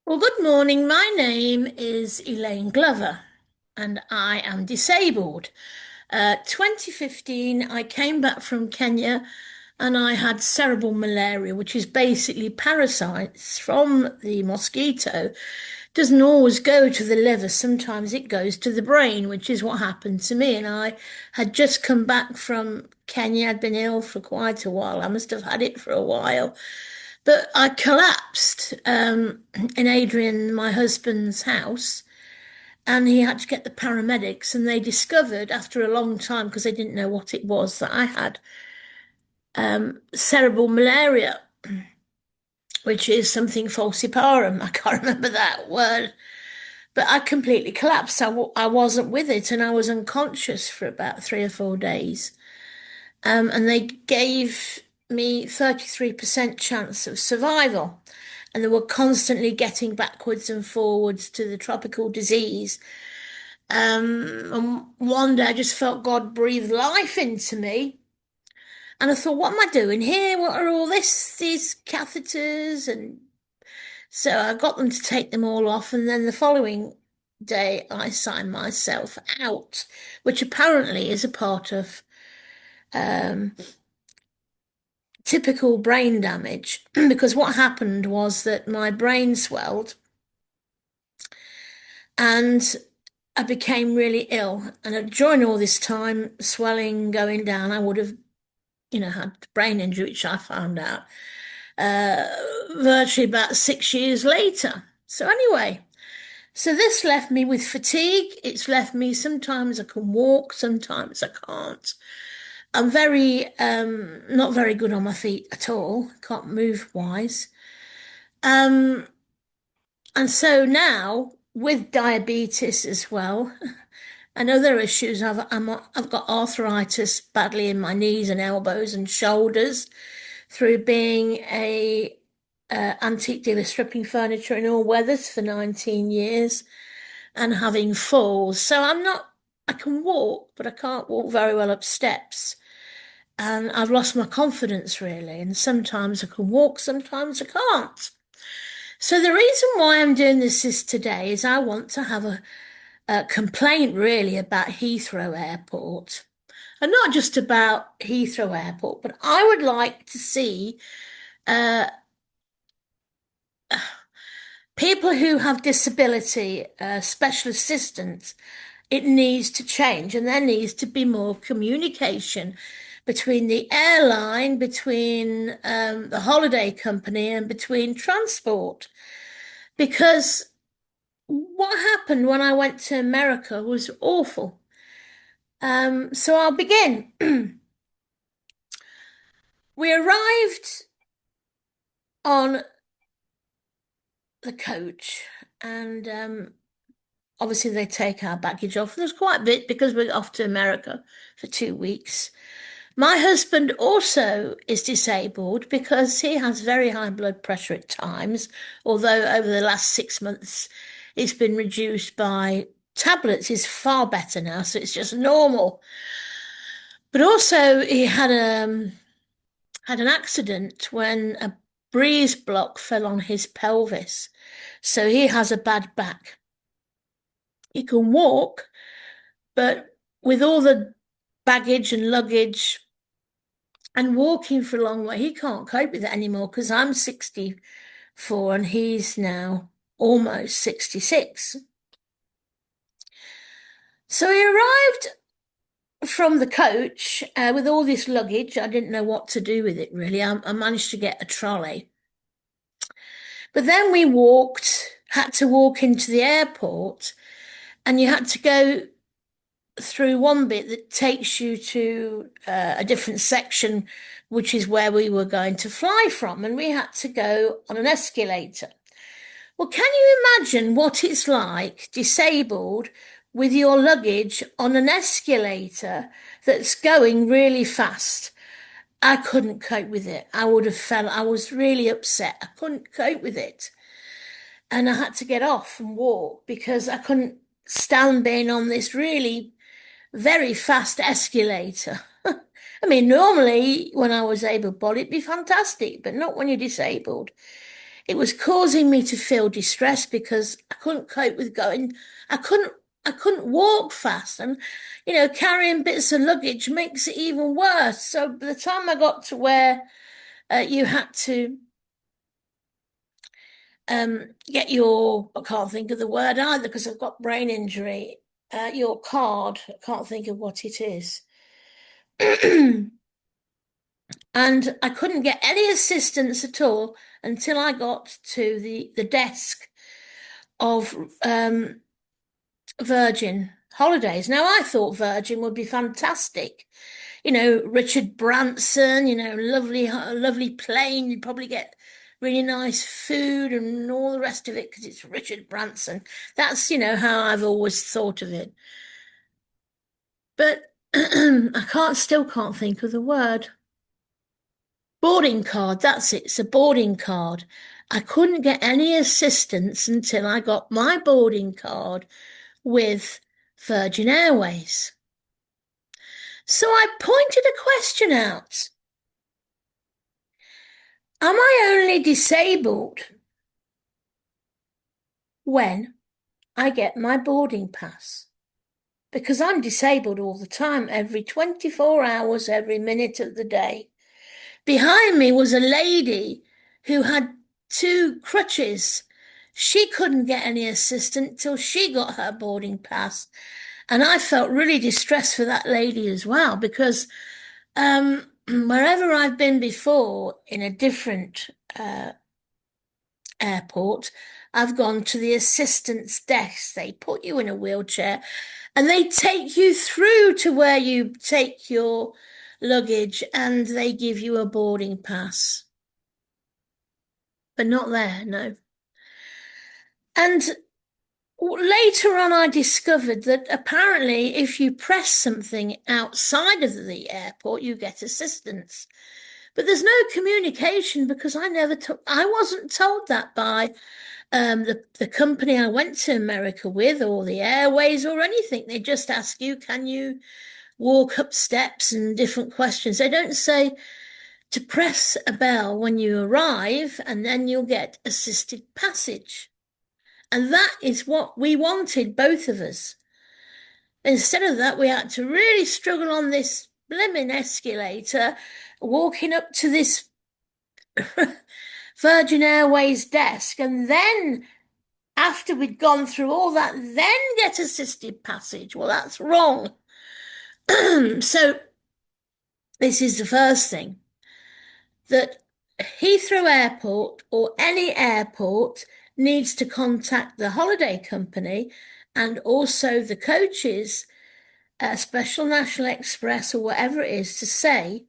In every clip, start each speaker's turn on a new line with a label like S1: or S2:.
S1: Well, good morning. My name is Elaine Glover and I am disabled. 2015, I came back from Kenya and I had cerebral malaria, which is basically parasites from the mosquito. Doesn't always go to the liver, sometimes it goes to the brain, which is what happened to me. And I had just come back from Kenya. I'd been ill for quite a while. I must have had it for a while. But I collapsed in Adrian, my husband's house, and he had to get the paramedics. And they discovered after a long time, because they didn't know what it was, that I had cerebral malaria, which is something falciparum. I can't remember that word. But I completely collapsed. I wasn't with it, and I was unconscious for about 3 or 4 days. And they gave me 33% chance of survival. And they were constantly getting backwards and forwards to the tropical disease. And one day I just felt God breathe life into me. And I thought, what am I doing here? What are all these catheters? And so I got them to take them all off. And then the following day I signed myself out, which apparently is a part of um, typical brain damage. Because what happened was that my brain swelled and I became really ill. And during all this time, swelling going down, I would have, had brain injury, which I found out uh, virtually about 6 years later. So anyway, so this left me with fatigue. It's left me sometimes I can walk, sometimes I can't. I'm not very good on my feet at all. Can't move wise. Um, and so now with diabetes as well, and other issues. I've got arthritis badly in my knees and elbows and shoulders through being a antique dealer stripping furniture in all weathers for 19 years and having falls. So I can walk, but I can't walk very well up steps. And I've lost my confidence really. And sometimes I can walk, sometimes I can't. So the reason why I'm doing this is today is I want to have a complaint really about Heathrow Airport. And not just about Heathrow Airport, but I would like to see uh, people who have disability, special assistance. It needs to change, and there needs to be more communication between the airline, between the holiday company, and between transport. Because what happened when I went to America was awful. So I'll begin. We arrived on the coach, and obviously they take our baggage off. There's quite a bit because we're off to America for 2 weeks. My husband also is disabled because he has very high blood pressure at times, although over the last 6 months it's been reduced by tablets. He's far better now, so it's just normal. But also he had an accident when a breeze block fell on his pelvis. So he has a bad back. He can walk, but with all the baggage and luggage and walking for a long way, he can't cope with it anymore because I'm 64 and he's now almost 66. So he arrived from the coach with all this luggage. I didn't know what to do with it really. I managed to get a trolley. But then we had to walk into the airport, and you had to go through one bit that takes you to a different section, which is where we were going to fly from, and we had to go on an escalator. Well, can you imagine what it's like, disabled, with your luggage on an escalator that's going really fast? I couldn't cope with it. I would have felt, I was really upset. I couldn't cope with it. And I had to get off and walk because I couldn't stand being on this really very fast escalator. I mean, normally when I was able-bodied, it'd be fantastic, but not when you're disabled. It was causing me to feel distressed because I couldn't cope with going. I couldn't. I couldn't walk fast, and carrying bits of luggage makes it even worse. So by the time I got to where you had to get your, I can't think of the word either because I've got brain injury. Your card, I can't think of what it is. And I couldn't get any assistance at all until I got to the desk of Virgin Holidays. Now, I thought Virgin would be fantastic. Richard Branson, lovely plane. You'd probably get really nice food and all the rest of it because it's Richard Branson. That's, how I've always thought of it. But still can't think of the word. Boarding card, that's it. It's a boarding card. I couldn't get any assistance until I got my boarding card with Virgin Airways. So I pointed a question out. Am I only disabled when I get my boarding pass? Because I'm disabled all the time, every 24 hours, every minute of the day. Behind me was a lady who had two crutches. She couldn't get any assistance till she got her boarding pass. And I felt really distressed for that lady as well, because wherever I've been before in a different airport, I've gone to the assistance desk. They put you in a wheelchair and they take you through to where you take your luggage and they give you a boarding pass. But not there, no. And later on, I discovered that apparently if you press something outside of the airport, you get assistance. But there's no communication because I wasn't told that by the company I went to America with or the airways or anything. They just ask you, can you walk up steps and different questions. They don't say to press a bell when you arrive and then you'll get assisted passage. And that is what we wanted, both of us. Instead of that, we had to really struggle on this blimmin' escalator, walking up to this Virgin Airways desk, and then after we'd gone through all that, then get assisted passage. Well, that's wrong. So this is the first thing, that Heathrow Airport or any airport needs to contact the holiday company and also the coaches, Special National Express or whatever it is, to say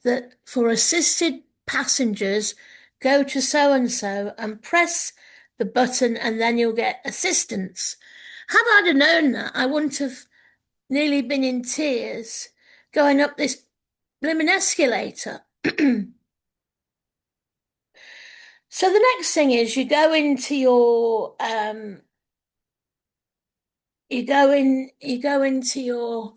S1: that for assisted passengers, go to so-and-so and press the button and then you'll get assistance. Had I have known that, I wouldn't have nearly been in tears going up this blimmin' escalator. So the next thing is you go into your you go into your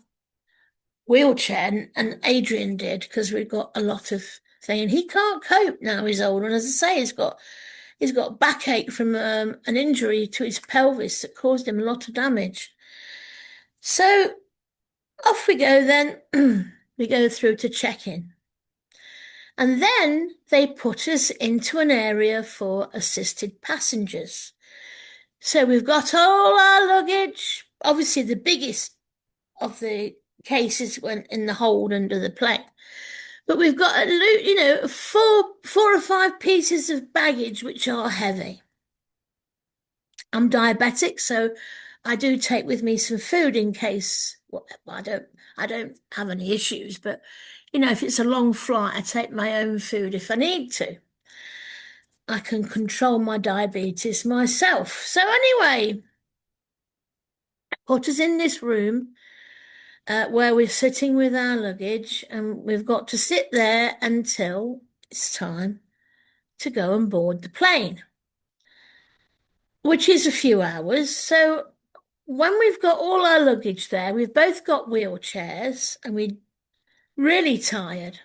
S1: wheelchair, and Adrian did because we've got a lot of thing, and he can't cope now. He's older, and as I say, he's got backache from an injury to his pelvis that caused him a lot of damage. So off we go then. We go through to check-in. And then they put us into an area for assisted passengers. So we've got all our luggage. Obviously, the biggest of the cases went in the hold under the plane. But we've got, four or five pieces of baggage which are heavy. I'm diabetic, so I do take with me some food in case. Well, I don't have any issues, but if it's a long flight, I take my own food if I need to. I can control my diabetes myself. So anyway, put us in this room where we're sitting with our luggage, and we've got to sit there until it's time to go and board the plane, which is a few hours. So when we've got all our luggage there, we've both got wheelchairs and we're really tired.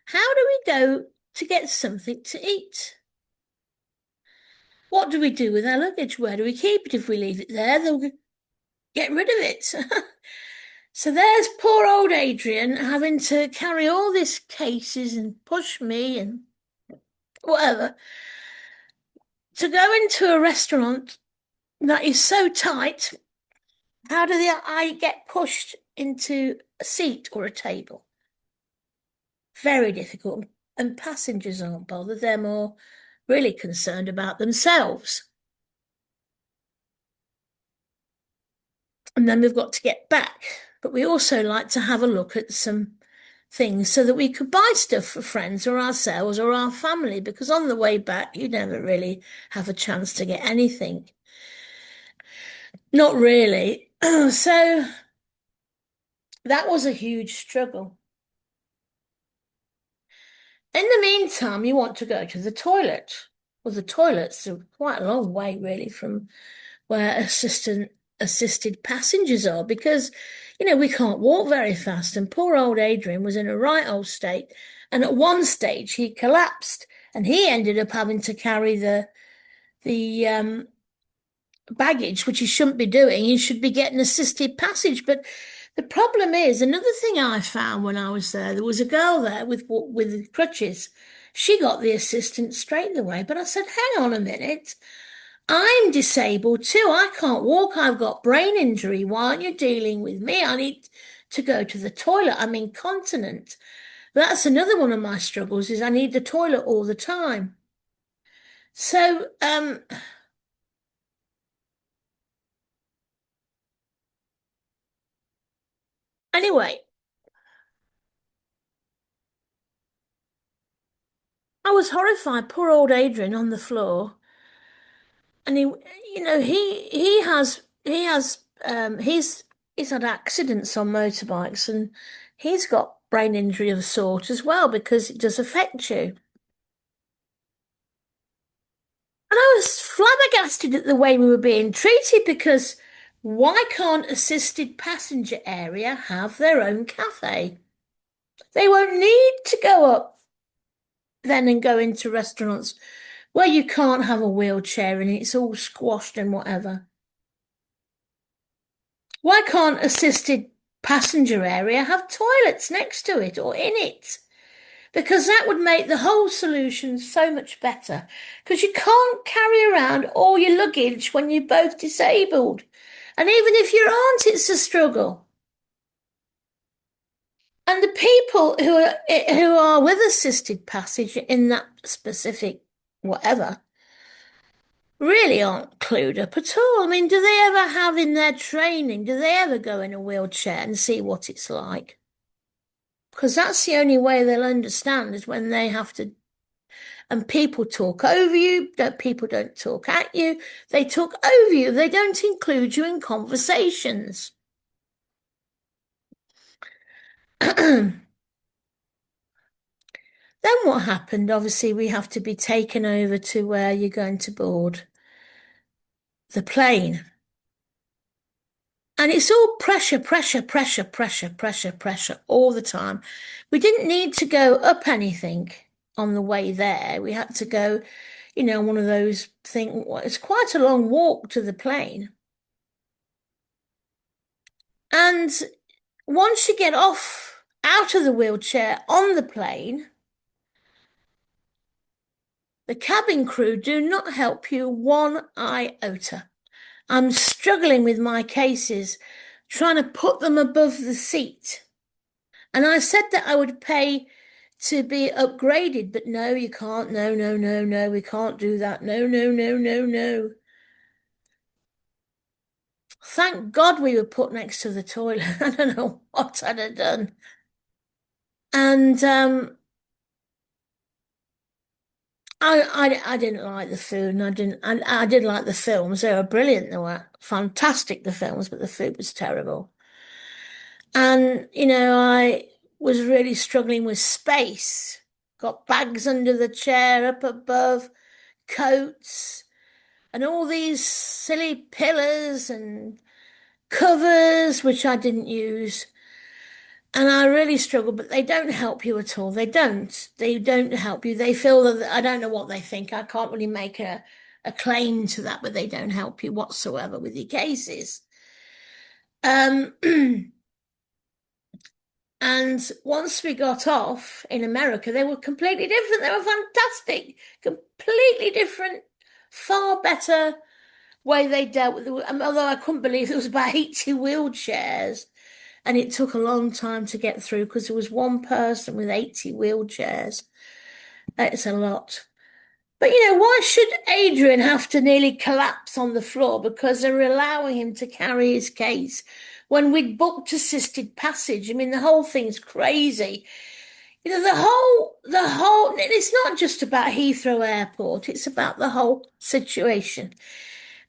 S1: How do we go to get something to eat? what do we do with our luggage? Where do we keep it? If we leave it there, they'll get rid of it. So there's poor old Adrian having to carry all these cases and push me and whatever to go into a restaurant that is so tight. How do I get pushed into a seat or a table? Very difficult. And passengers aren't bothered. They're more really concerned about themselves. And then we've got to get back. But we also like to have a look at some things so that we could buy stuff for friends or ourselves or our family, because on the way back, you never really have a chance to get anything. Not really. So that was a huge struggle. In the meantime, you want to go to the toilet. Well, the toilet's quite a long way, really, from where assisted passengers are, because, we can't walk very fast. And poor old Adrian was in a right old state. And at one stage, he collapsed, and he ended up having to carry the baggage, which he shouldn't be doing. He should be getting assisted passage. But the problem is, another thing I found when I was there was a girl there with crutches. She got the assistance straight away, but I said, hang on a minute. I'm disabled too. I can't walk. I've got brain injury. Why aren't you dealing with me? I need to go to the toilet. I'm incontinent. That's another one of my struggles is I need the toilet all the time. So, anyway, I was horrified. Poor old Adrian on the floor. And he's had accidents on motorbikes, and he's got brain injury of a sort as well, because it does affect you. And I was flabbergasted at the way we were being treated, because why can't assisted passenger area have their own cafe? They won't need to go up then and go into restaurants where you can't have a wheelchair and it's all squashed and whatever. Why can't assisted passenger area have toilets next to it or in it? Because that would make the whole solution so much better. Because you can't carry around all your luggage when you're both disabled. And even if you aren't, it's a struggle. And the people who are with assisted passage in that specific whatever really aren't clued up at all. I mean, do they ever have in their training, do they ever go in a wheelchair and see what it's like? Because that's the only way they'll understand is when they have to, and people talk over you, people don't talk at you, they talk over you, they don't include you in conversations. Then what happened? Obviously, we have to be taken over to where you're going to board the plane. And it's all pressure, pressure, pressure, pressure, pressure, pressure all the time. We didn't need to go up anything on the way there. We had to go, one of those things. Well, it's quite a long walk to the plane. And once you get off out of the wheelchair on the plane, the cabin crew do not help you one iota. I'm struggling with my cases, trying to put them above the seat. And I said that I would pay to be upgraded, but no, you can't. No, no, no, no, we can't do that. No, no, no, no, no. Thank God we were put next to the toilet. I don't know what I'd have done. And I didn't like the food, and I did like the films. They were brilliant. They were fantastic, the films, but the food was terrible. And I was really struggling with space. Got bags under the chair, up above, coats, and all these silly pillars and covers, which I didn't use. And I really struggled, but they don't help you at all. They don't. They don't help you. They feel that I don't know what they think. I can't really make a claim to that, but they don't help you whatsoever with your cases. Um, and once we got off in America, they were completely different. They were fantastic, completely different, far better way they dealt with it. Although I couldn't believe it was about 80 wheelchairs, and it took a long time to get through because there was one person with 80 wheelchairs. It's a lot. But why should Adrian have to nearly collapse on the floor because they're allowing him to carry his case when we'd booked assisted passage? I mean, the whole thing's crazy. It's not just about Heathrow Airport, it's about the whole situation.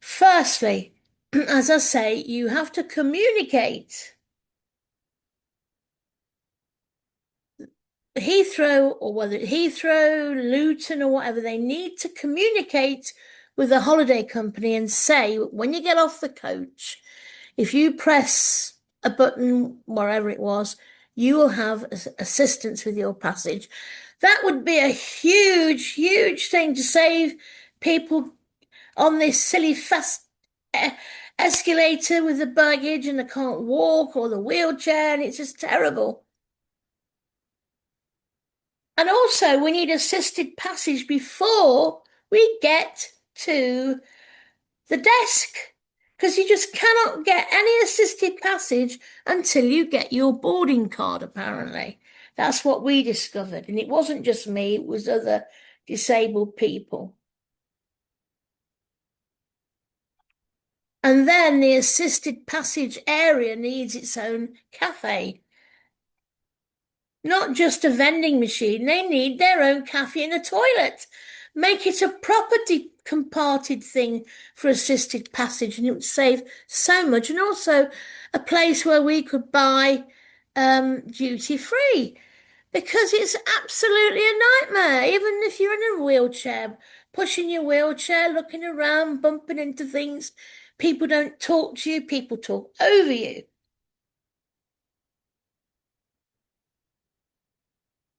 S1: Firstly, as I say, you have to communicate. Heathrow, or whether it's Heathrow, Luton, or whatever, they need to communicate with the holiday company and say, when you get off the coach, if you press a button, wherever it was, you will have assistance with your passage. That would be a huge, huge thing to save people on this silly fast escalator with the baggage and they can't walk, or the wheelchair, and it's just terrible. And also, we need assisted passage before we get to the desk, because you just cannot get any assisted passage until you get your boarding card, apparently. That's what we discovered. And it wasn't just me, it was other disabled people. And then the assisted passage area needs its own cafe. Not just a vending machine, they need their own cafe and a toilet. Make it a property comparted thing for assisted passage, and it would save so much. And also a place where we could buy duty free, because it's absolutely a nightmare. Even if you're in a wheelchair, pushing your wheelchair, looking around, bumping into things, people don't talk to you, people talk over you.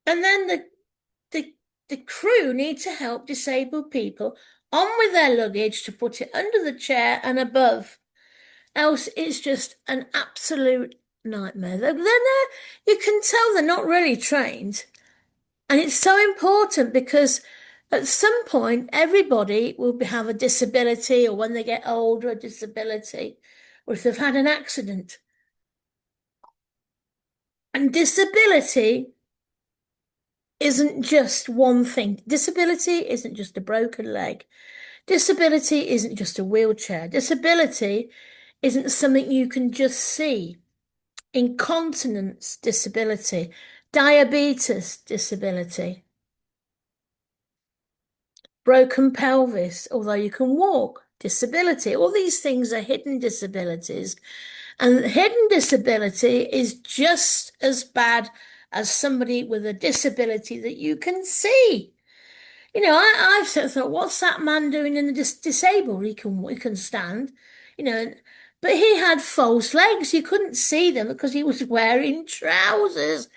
S1: And then the the crew need to help disabled people on with their luggage to put it under the chair and above. Else it's just an absolute nightmare. You can tell they're not really trained. And it's so important because at some point everybody will have a disability, or when they get older, a disability, or if they've had an accident. And disability isn't just one thing. Disability isn't just a broken leg. Disability isn't just a wheelchair. Disability isn't something you can just see. Incontinence disability, diabetes disability, broken pelvis, although you can walk, disability. All these things are hidden disabilities. And hidden disability is just as bad as somebody with a disability that you can see. I've sort of thought, what's that man doing in the disabled? He can stand, you know, but he had false legs. You couldn't see them because he was wearing trousers.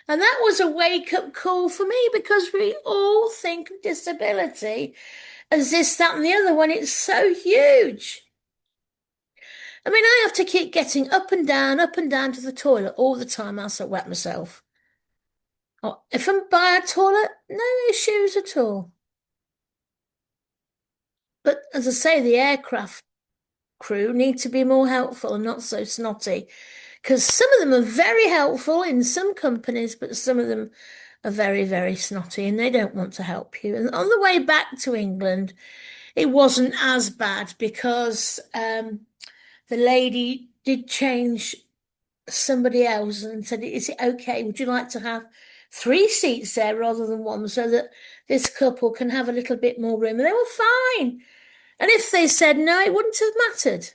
S1: And that was a wake-up call for me, because we all think of disability as this, that, and the other when it's so huge. I mean, I have to keep getting up and down to the toilet all the time, else I wet myself. If I'm by a toilet, no issues at all. But as I say, the aircraft crew need to be more helpful and not so snotty, because some of them are very helpful in some companies, but some of them are very, very snotty and they don't want to help you. And on the way back to England, it wasn't as bad because the lady did change somebody else and said, is it okay? Would you like to have 3 seats there rather than one, so that this couple can have a little bit more room? And they were fine. And if they said no, it wouldn't have mattered.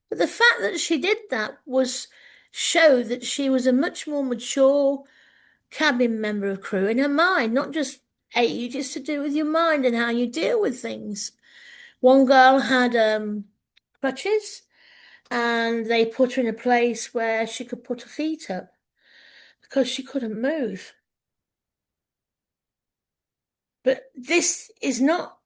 S1: But the fact that she did that showed that she was a much more mature cabin member of crew in her mind, not just age, it's to do with your mind and how you deal with things. One girl had crutches, and they put her in a place where she could put her feet up because she couldn't move. But this is not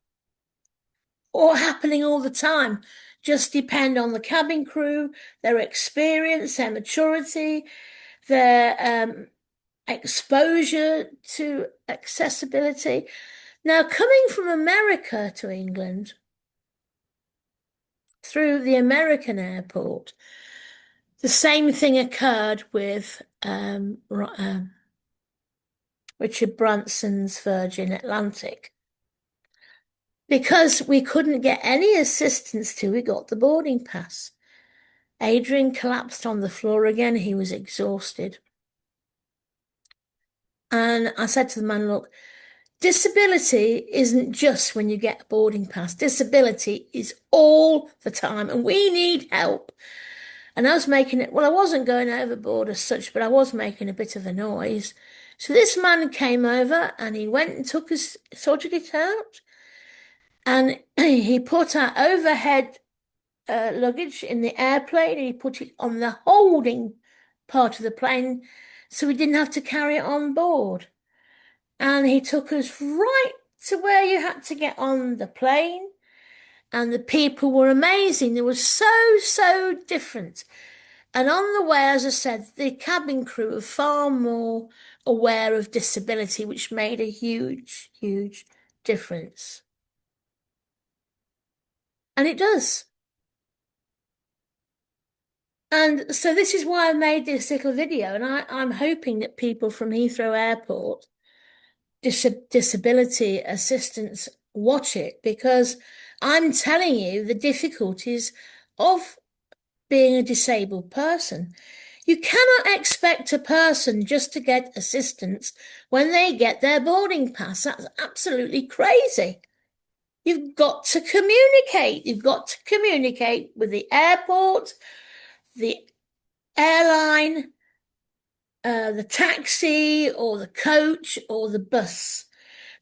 S1: or happening all the time. Just depend on the cabin crew, their experience, their maturity, their exposure to accessibility. Now, coming from America to England through the American airport, the same thing occurred with Richard Branson's Virgin Atlantic. Because we couldn't get any assistance till we got the boarding pass. Adrian collapsed on the floor again. He was exhausted. And I said to the man, look, disability isn't just when you get a boarding pass. Disability is all the time, and we need help. And I was making it, well, I wasn't going overboard as such, but I was making a bit of a noise. So this man came over and he went and sorted it out. And he put our overhead luggage in the airplane and he put it on the holding part of the plane so we didn't have to carry it on board. And he took us right to where you had to get on the plane. And the people were amazing. They were so different. And on the way, as I said, the cabin crew were far more aware of disability, which made a huge difference. And it does. And so this is why I made this little video, and I'm hoping that people from Heathrow Airport, disability assistance, watch it, because I'm telling you the difficulties of being a disabled person. You cannot expect a person just to get assistance when they get their boarding pass. That's absolutely crazy. You've got to communicate. You've got to communicate with the airport, the airline, the taxi or the coach or the bus,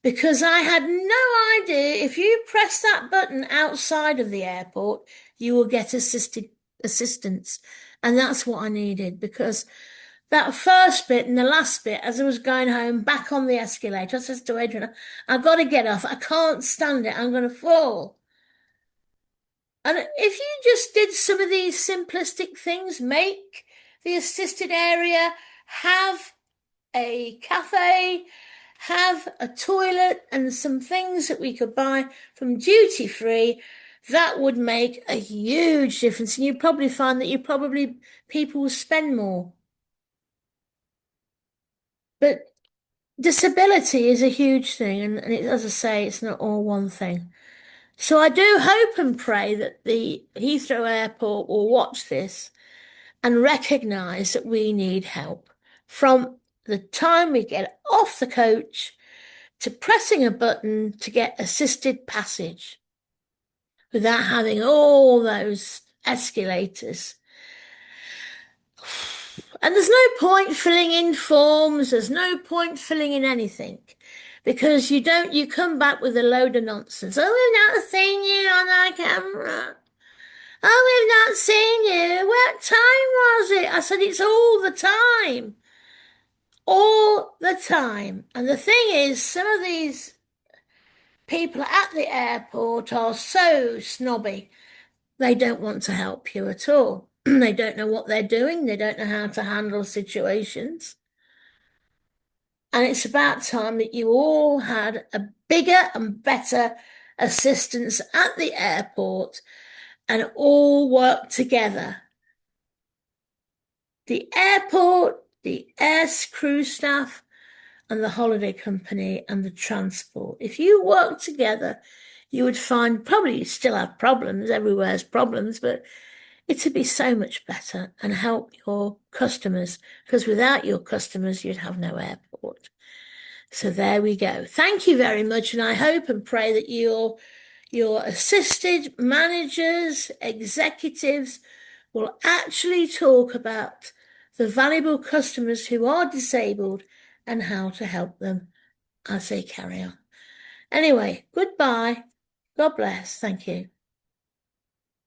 S1: because I had no idea if you press that button outside of the airport, you will get assistance. And that's what I needed, because that first bit and the last bit, as I was going home back on the escalator, I said to Adrian, I've got to get off. I can't stand it. I'm going to fall. And if you just did some of these simplistic things, make the assisted area have a cafe, have a toilet, and some things that we could buy from duty free, that would make a huge difference. And you'd probably find that people will spend more. But disability is a huge thing, and as I say, it's not all one thing. So I do hope and pray that the Heathrow Airport will watch this and recognise that we need help from the time we get off the coach to pressing a button to get assisted passage without having all those escalators. And there's no point filling in forms, there's no point filling in anything, because you come back with a load of nonsense. Oh, we've not seen you on our camera. Oh, we've not seen you. What time was it? I said, it's all the time. All the time. And the thing is, some of these people at the airport are so snobby. They don't want to help you at all. They don't know what they're doing. They don't know how to handle situations. And it's about time that you all had a bigger and better assistance at the airport and all work together. The airport, the air crew staff, and the holiday company and the transport. If you work together, you would find, probably you still have problems, everywhere's problems, but it'd be so much better and help your customers, because without your customers, you'd have no airport. So there we go. Thank you very much. And I hope and pray that your assisted managers, executives will actually talk about the valuable customers who are disabled and how to help them as they carry on. Anyway, goodbye. God bless. Thank you.